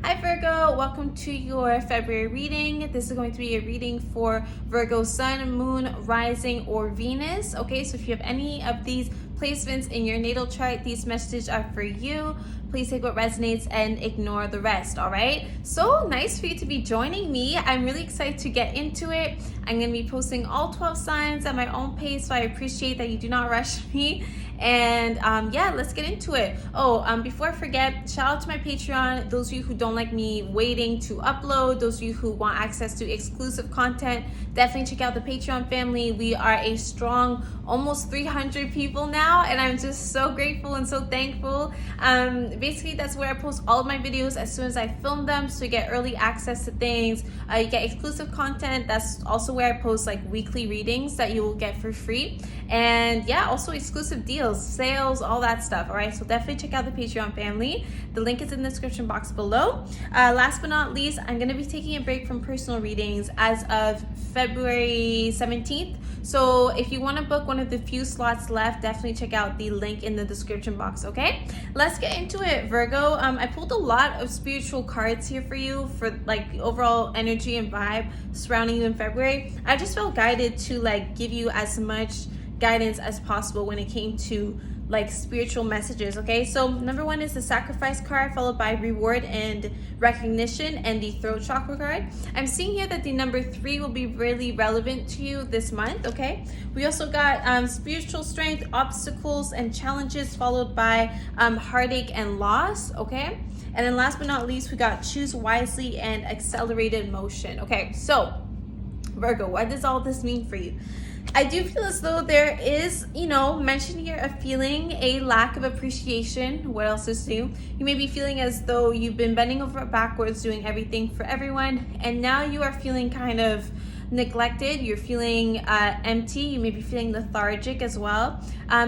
Hi Virgo, welcome to your February reading. This is going to be a reading for Virgo Sun, Moon, Rising, or Venus. Okay, so if you have any of these placements in your natal chart, these messages are for you. Please take what resonates and ignore the rest, all right? So nice for you to be joining me. I'm really excited to get into it. I'm going to be posting all 12 signs at my own pace, so I appreciate that you do not rush me. And yeah, let's get into it. Before I forget, shout out to my Patreon. Those of you who don't like me waiting to upload, those of you who want access to exclusive content, definitely check out the Patreon family. We are a strong almost 300 people now, and I'm just so grateful and so thankful. Basically, that's where I post all of my videos as soon as I film them, so you get early access to things. You get exclusive content. That's also where I post like weekly readings that you will get for free. And yeah, also exclusive deals, sales, all that stuff. All right, so definitely check out the Patreon family. The link is in the description box below. Last but not least, I'm going to be taking a break from personal readings as of February 17th. So if you want to book one of the few slots left, definitely check out the link in the description box. Okay, let's get into it, Virgo. I pulled a lot of spiritual cards here for you for like the overall energy and vibe surrounding you in February. I just felt guided to like give you as much guidance as possible when it came to like spiritual messages. Okay, so number one is the sacrifice card, followed by reward and recognition, and the throat chakra card. I'm seeing here that the number 3 will be really relevant to you this month. Okay, we also got spiritual strength, obstacles and challenges, followed by heartache and loss. Okay, and then last but not least, we got choose wisely and accelerated motion. Okay, so Virgo, what does all this mean for you? I do feel as though there is, mentioned here of feeling a lack of appreciation. What else is new? You may be feeling as though you've been bending over backwards doing everything for everyone, and now you are feeling kind of neglected. You're feeling empty. You may be feeling lethargic as well.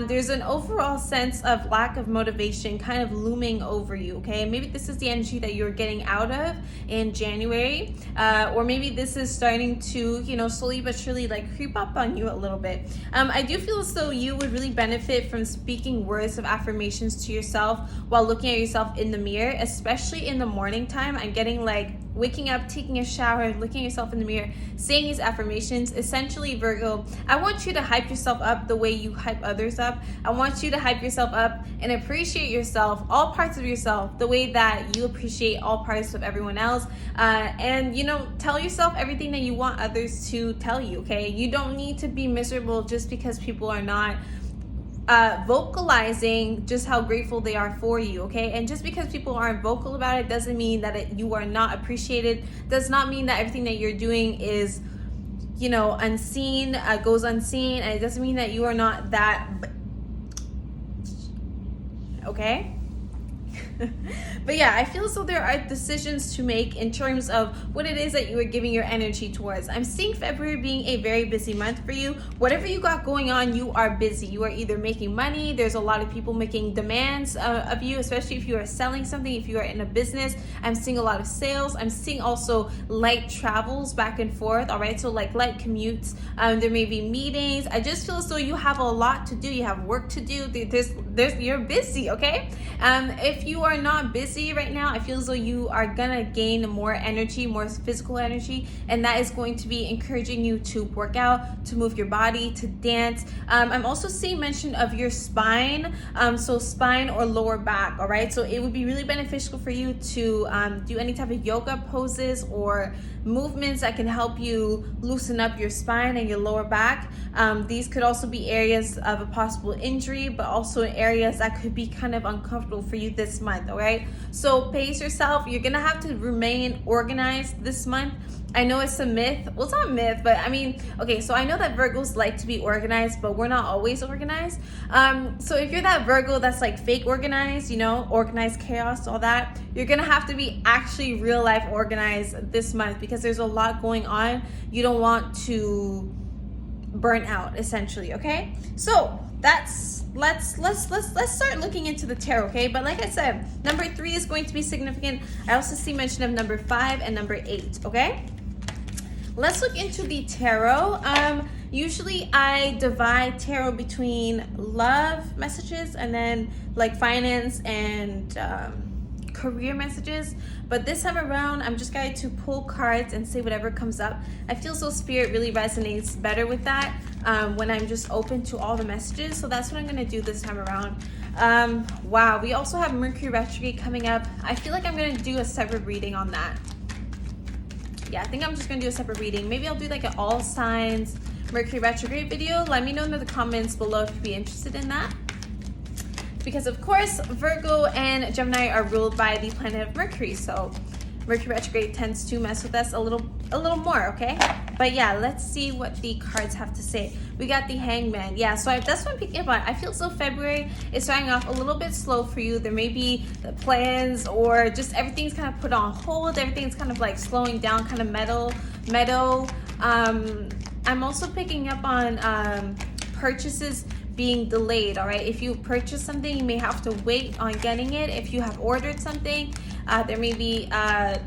There's an overall sense of lack of motivation kind of looming over you. Okay, maybe this is the energy that you're getting out of in January, or maybe this is starting to slowly but surely like creep up on you a little bit. I do feel as though you would really benefit from speaking words of affirmations to yourself while looking at yourself in the mirror, especially in the morning time. I'm getting like waking up, taking a shower, looking at yourself in the mirror, saying these affirmations. Essentially, Virgo, I want you to hype yourself up the way you hype others up. I want you to hype yourself up and appreciate yourself, all parts of yourself, the way that you appreciate all parts of everyone else. And tell yourself everything that you want others to tell you. Okay, you don't need to be miserable just because people are not vocalizing just how grateful they are for you. Okay, and just because people aren't vocal about it doesn't mean that you are not appreciated. Does not mean that everything that you're doing is unseen, goes unseen, and it doesn't mean that you are not that. Okay. But yeah, I feel as though there are decisions to make in terms of what it is that you are giving your energy towards. I'm seeing February being a very busy month for you. Whatever you got going on, you are busy. You are either making money. There's a lot of people making demands of you, especially if you are selling something, if you are in a business. I'm seeing a lot of sales. I'm seeing also light travels back and forth. All right, so like light commutes. There may be meetings. I just feel as though you have a lot to do. You have work to do. You're busy. Okay, if you are not busy right now, I feel as though you are gonna gain more energy, more physical energy, and that is going to be encouraging you to work out, to move your body, to dance. I'm also seeing mention of your spine, so spine or lower back. All right, so it would be really beneficial for you to do any type of yoga poses or movements that can help you loosen up your spine and your lower back. These could also be areas of a possible injury, but also areas that could be kind of uncomfortable for you this month. All right, so pace yourself. You're gonna have to remain organized this month. I know it's a myth. Well, it's not a myth, but I mean, okay, so I know that Virgos like to be organized, but we're not always organized. So if you're that Virgo that's like fake organized, organized chaos, all that, you're gonna have to be actually real life organized this month because there's a lot going on. You don't want to burn out, essentially. Okay, so let's start looking into the tarot. Okay, but like I said, number 3 is going to be significant. I also see mention of number 5 and number 8. Okay, let's look into the tarot. Usually I divide tarot between love messages and then like finance and career messages, but this time around I'm just going to pull cards and say whatever comes up. I feel so spirit really resonates better with that when I'm just open to all the messages, so that's what I'm going to do this time around. Wow, we also have Mercury retrograde coming up. I feel like I'm going to do a separate reading on that. Yeah, I think I'm just going to do a separate reading. Maybe I'll do like an all signs Mercury retrograde video. Let me know in the comments below if you'd be interested in that. Because of course, Virgo and Gemini are ruled by the planet of Mercury. So Mercury retrograde tends to mess with us a little more, okay? But yeah, let's see what the cards have to say. We got the Hangman. Yeah, so that's what I'm picking up on. I feel so February is starting off a little bit slow for you. There may be plans or just everything's kind of put on hold. Everything's kind of like slowing down, kind of meadow. I'm also picking up on purchases being delayed. All right, if you purchase something, you may have to wait on getting it. If you have ordered something, there may be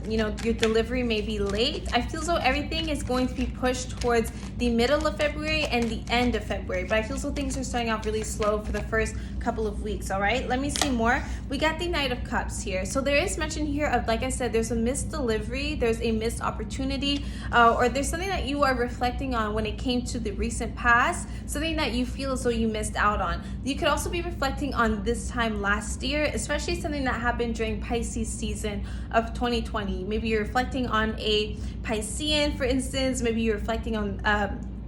your delivery may be late. I feel as though everything is going to be pushed towards the middle of February and the end of February, but I feel as though things are starting out really slow for the first couple of weeks. All right, let me see more. We got the Knight of Cups here, so there is mention here of, like I said, there's a missed delivery, there's a missed opportunity, or there's something that you are reflecting on when it came to the recent past, something that you feel as though you missed out on. You could also be reflecting on this time last year, especially something that happened during Pisces season of 2020. Maybe you're reflecting on a Piscean, for instance. Maybe you're reflecting on,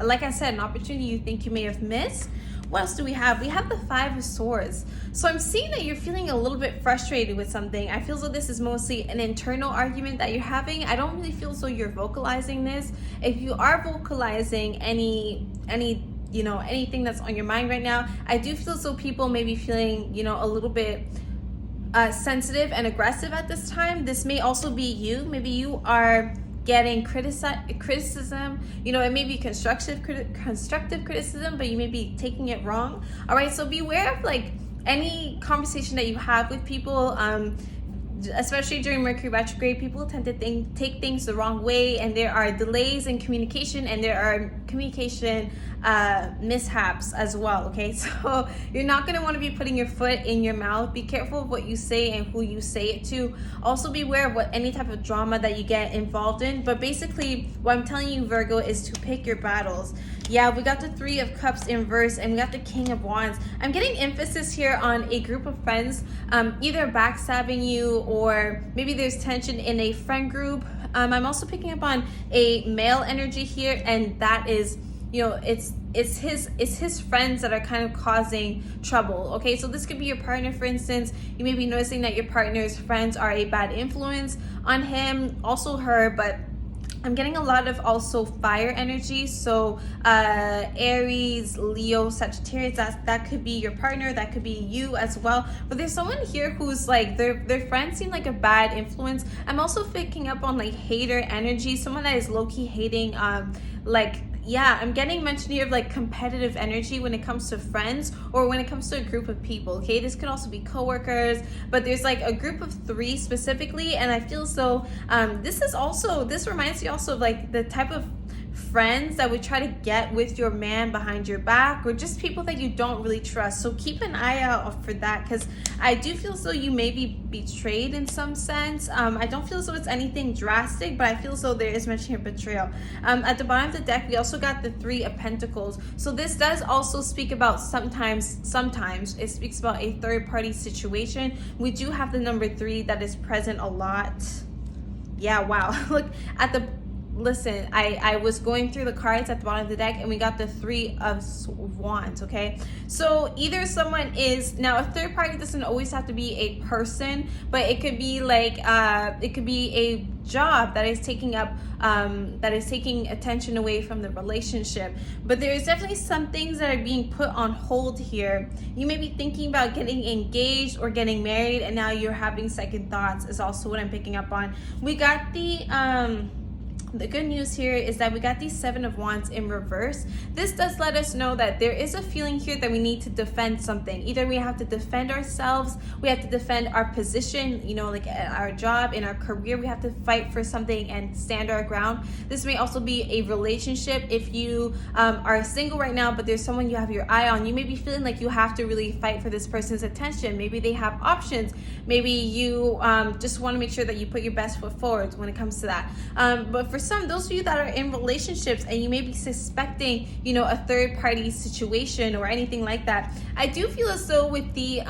like I said, an opportunity you think you may have missed. What else do we have? We have the Five of Swords. So I'm seeing that you're feeling a little bit frustrated with something. I feel as though this is mostly an internal argument that you're having. I don't really feel as though you're vocalizing this. If you are vocalizing anything that's on your mind right now, I do feel as though people may be feeling, a little bit sensitive and aggressive at this time. This may also be you. Maybe you are getting criticism. It may be constructive criticism, but you may be taking it wrong. All right, so beware of like any conversation that you have with people. Especially during Mercury retrograde, people tend to take things the wrong way, and there are delays in communication, and there are communication mishaps as well. Okay, so you're not going to want to be putting your foot in your mouth. Be careful of what you say and who you say it to. Also beware of any type of drama that you get involved in. But basically what I'm telling you, Virgo, is to pick your battles. Yeah, we got the Three of Cups in reverse, and we got the King of Wands. I'm getting emphasis here on a group of friends either backstabbing you, or maybe there's tension in a friend group. I'm also picking up on a male energy here, and that is, it's his friends that are kind of causing trouble. Okay, so this could be your partner, for instance. You may be noticing that your partner's friends are a bad influence on him, also her, but I'm getting a lot of also fire energy. So Aries, Leo, Sagittarius, that could be your partner, that could be you as well. But there's someone here who's like, their friends seem like a bad influence. I'm also picking up on like hater energy, someone that is low-key hating, I'm getting mention here of like competitive energy when it comes to friends or when it comes to a group of people. Okay, this could also be coworkers, but there's like a group of three specifically, and I feel so this reminds me also of like the type of friends that would try to get with your man behind your back, or just people that you don't really trust. So keep an eye out for that, because I do feel as though you may be betrayed in some sense. I don't feel as though it's anything drastic, but I feel as though there is mention of betrayal. At the bottom of the deck, we also got the Three of Pentacles. So this does also speak about sometimes it speaks about a third party situation. We do have the number 3 that is present a lot. Yeah, wow. Look at the listen, I was going through the cards at the bottom of the deck, and we got the Three of Wands. Okay, so either someone is, now a third party doesn't always have to be a person, but it could be like it could be a job that is taking attention away from the relationship. But there's definitely some things that are being put on hold here. You may be thinking about getting engaged or getting married, and now you're having second thoughts, is also what I'm picking up on. We got the the good news here is that we got these Seven of Wands in reverse. This does let us know that there is a feeling here that we need to defend something. Either we have to defend ourselves, we have to defend our position, you know, like at our job, in our career, we have to fight for something and stand our ground. This may also be a relationship. If you are single right now, but there's someone you have your eye on, you may be feeling like you have to really fight for this person's attention. Maybe they have options. Maybe you just want to make sure that you put your best foot forward when it comes to that. But for some, those of you that are in relationships and you may be suspecting, you know, a third party situation or anything like that, I do feel as though with the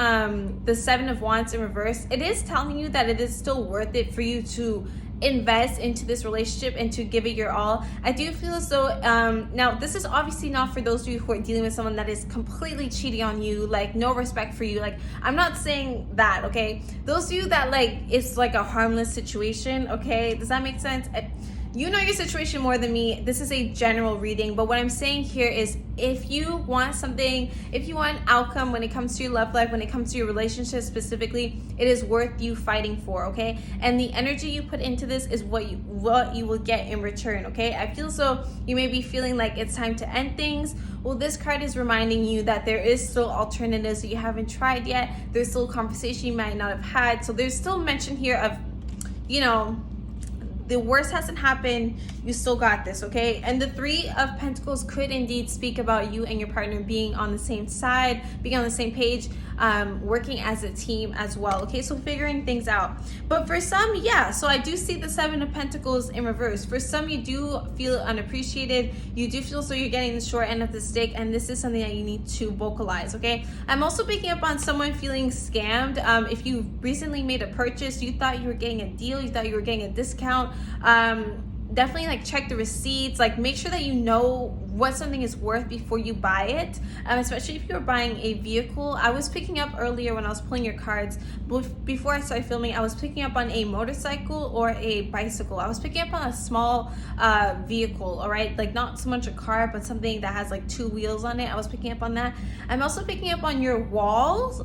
Seven of Wands in reverse, it is telling you that it is still worth it for you to invest into this relationship and to give it your all. I do feel as though now this is obviously not for those of you who are dealing with someone that is completely cheating on you, like no respect for you. Like, I'm not saying that, okay? Those of you that like it's like a harmless situation, okay? Does that make sense? You know your situation more than me. This is a general reading, but what I'm saying here is if you want something, if you want an outcome when it comes to your love life, when it comes to your relationship specifically, it is worth you fighting for, okay? And the energy you put into this is what you will get in return, okay? I feel so you may be feeling like it's time to end things. Well, this card is reminding you that there is still alternatives that you haven't tried yet. There's still conversation you might not have had. So there's still mention here of, you know, the worst hasn't happened, you still got this, okay? And the Three of Pentacles could indeed speak about you and your partner being on the same side, being on the same page, working as a team as well, okay? So figuring things out. But for some, yeah, so I do see the Seven of Pentacles in reverse. For some, you do feel unappreciated. You do feel so you're getting the short end of the stick, and this is something that you need to vocalize, okay? I'm also picking up on someone feeling scammed. If you recently made a purchase, you thought you were getting a deal, you thought you were getting a discount, definitely like check the receipts, like make sure that you know what something is worth before you buy it, especially if you're buying a vehicle. I was picking up earlier when I was pulling your cards, before I started filming, I was picking up on a motorcycle or a bicycle. I was picking up on a small vehicle, all right? Like not so much a car, but something that has like two wheels on it. I was picking up on that. I'm also picking up on your walls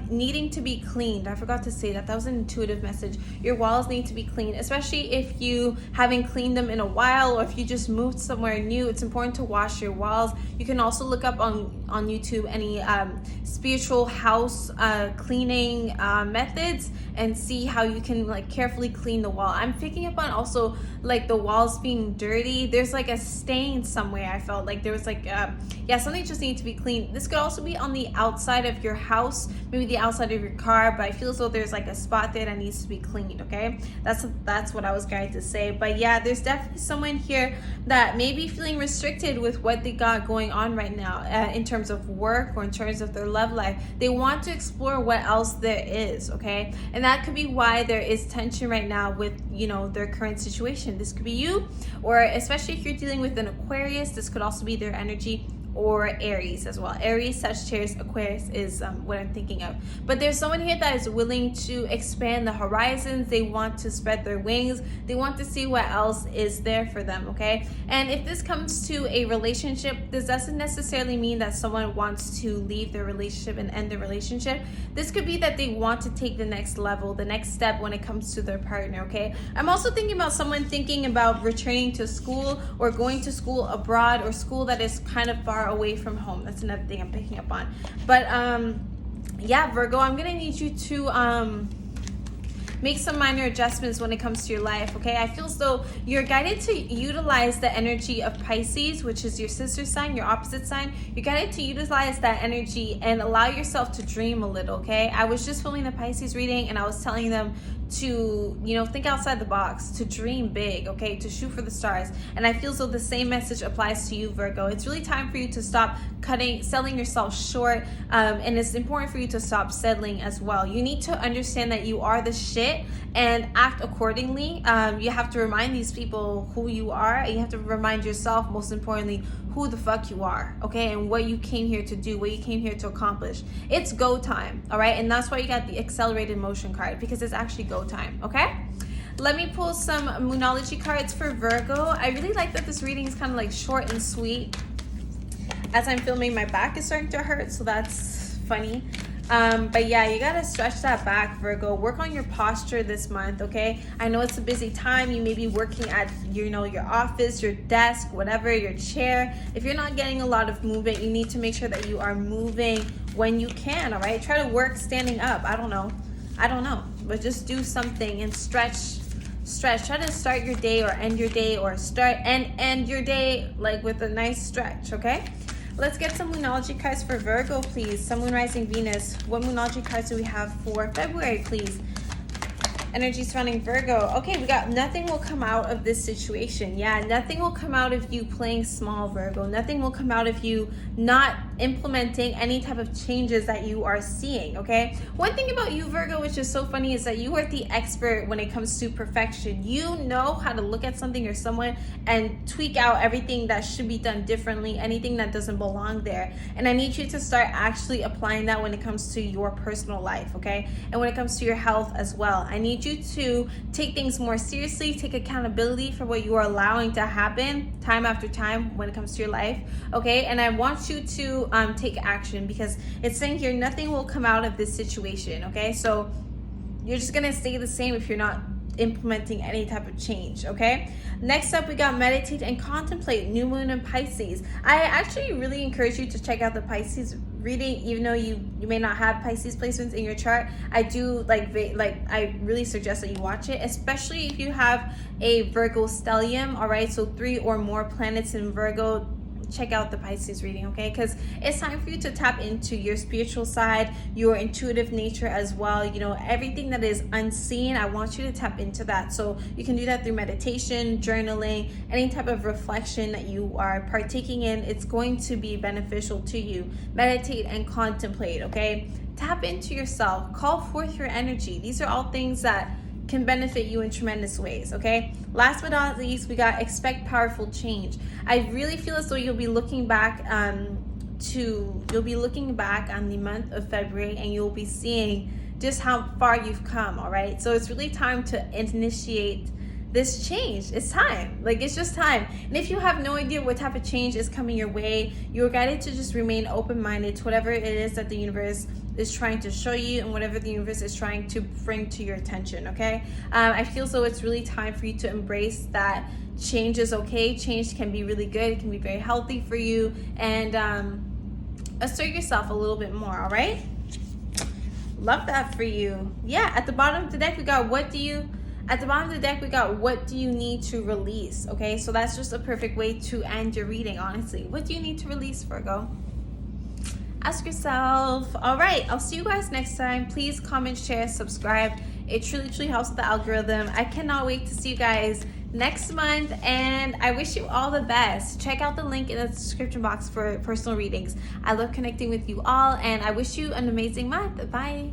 needing to be cleaned. I forgot to say that. That was an intuitive message. Your walls need to be cleaned, especially if you haven't cleaned them in a while, or if you just moved somewhere new. It's important to wash your walls. You can also look up on YouTube any spiritual house cleaning methods and see how you can like carefully clean the wall. I'm picking up on also like the walls being dirty. There's like a stain somewhere. I felt like there was like yeah, something just needs to be cleaned. This could also be on the outside of your house, maybe the outside of your car, but I feel as though there's like a spot there that needs to be cleaned, okay? That's what I was going to say. But yeah, there's definitely someone here that may be feeling restricted with what they got going on right now in terms of work or in terms of their love life. They want to explore what else there is, okay? And that could be why there is tension right now with, you know, their current situation. This could be you, or especially if you're dealing with an Aquarius, this could also be their energy, or Aries as well. Aries, Sagittarius, Aquarius is what I'm thinking of. But there's someone here that is willing to expand the horizons. They want to spread their wings. They want to see what else is there for them, okay? And if this comes to a relationship, this doesn't necessarily mean that someone wants to leave their relationship and end the relationship. This could be that they want to take the next level, the next step when it comes to their partner, okay? I'm also thinking about someone thinking about returning to school or going to school abroad, or school that is kind of far away from home. That's another thing I'm picking up on. But yeah, Virgo, I'm gonna need you to make some minor adjustments when it comes to your life, okay? I feel as though you're guided to utilize the energy of Pisces, which is your sister sign, your opposite sign. You're guided to utilize that energy and allow yourself to dream a little, okay? I was just filming the Pisces reading and I was telling them to, you know, think outside the box, to dream big, okay, to shoot for the stars. And I feel as though the same message applies to you, Virgo. It's really time for you to stop selling yourself short, and it's important for you to stop settling as well. You need to understand that you are the shit and act accordingly. You have to remind these people who you are, and you have to remind yourself, most importantly, who the fuck you are, okay, and what you came here to do, what you came here to accomplish. It's go time, all right? And that's why you got the accelerated motion card, because it's actually go time, okay? Let me pull some Moonology cards for Virgo. I really like that this reading is kind of like short and sweet. As I'm filming, my back is starting to hurt, so that's funny. But yeah, you gotta stretch that back, Virgo. Work on your posture this month, okay? I know it's a busy time. You may be working at, you know, your office, your desk, whatever, your chair. If you're not getting a lot of movement, you need to make sure that you are moving when you can, all right? Try to work standing up. I don't know, but just do something and stretch. Try to start your day or end your day, or start and end your day like with a nice stretch, okay? Let's get some Moonology cards for Virgo, please. Sun, Moon, Rising, Venus. What Moonology cards do we have for February, please? Energy surrounding Virgo. Okay, we got nothing will come out of this situation. Yeah, nothing will come out of you playing small, Virgo. Nothing will come out of you not implementing any type of changes that you are seeing, okay? One thing about you, Virgo, which is so funny, is that you are the expert when it comes to perfection. You know how to look at something or someone and tweak out everything that should be done differently, anything that doesn't belong there. And I need you to start actually applying that when it comes to your personal life, okay? And when it comes to your health as well. I need you to take things more seriously, take accountability for what you are allowing to happen time after time when it comes to your life, okay? And I want you to take action, because it's saying here nothing will come out of this situation, okay? So you're just gonna stay the same if you're not implementing any type of change, okay? Next up, we got meditate and contemplate, new moon in Pisces. I actually really encourage you to check out the Pisces reading, even though you may not have Pisces placements in your chart. I do I really suggest that you watch it, especially if you have a Virgo stellium, all right? So 3 or more planets in Virgo. Check out the Pisces reading, okay? Because it's time for you to tap into your spiritual side, your intuitive nature as well. You know, everything that is unseen, I want you to tap into that. So you can do that through meditation, journaling, any type of reflection that you are partaking in. It's going to be beneficial to you. Meditate and contemplate, okay? Tap into yourself, call forth your energy. These are all things that can benefit you in tremendous ways, okay? Last but not least, we got expect powerful change. I really feel as though you'll be looking back on the month of February, and you'll be seeing just how far you've come, all right? So it's really time to initiate this change. It's time. Like, it's just time. And if you have no idea what type of change is coming your way, you're guided to just remain open-minded to whatever it is that the universe is trying to show you, and whatever the universe is trying to bring to your attention, okay? I feel as though it's really time for you to embrace that change is okay. Change can be really good. It can be very healthy for you, and assert yourself a little bit more, all right? Love that for you. Yeah, at the bottom of the deck, we got what do you need to release, okay? So that's just a perfect way to end your reading, honestly. What do you need to release, Virgo? Ask yourself. All right, I'll see you guys next time. Please comment, share, subscribe. It truly helps with the algorithm. I cannot wait to see you guys next month, and I wish you all the best. Check out the link in the description box for personal readings. I love connecting with you all, and I wish you an amazing month. Bye.